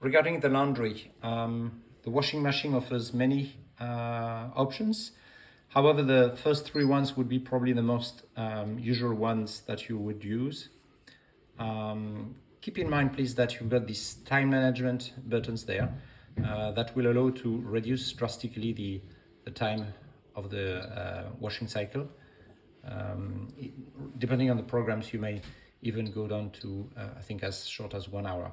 Regarding the laundry, the washing machine offers many options. However, the first three ones would be probably the most usual ones that you would use. Keep in mind, please, that you've got these time management buttons there that will allow to reduce drastically the time of the washing cycle. Depending on the programs, you may even go down to, I think, as short as 1 hour.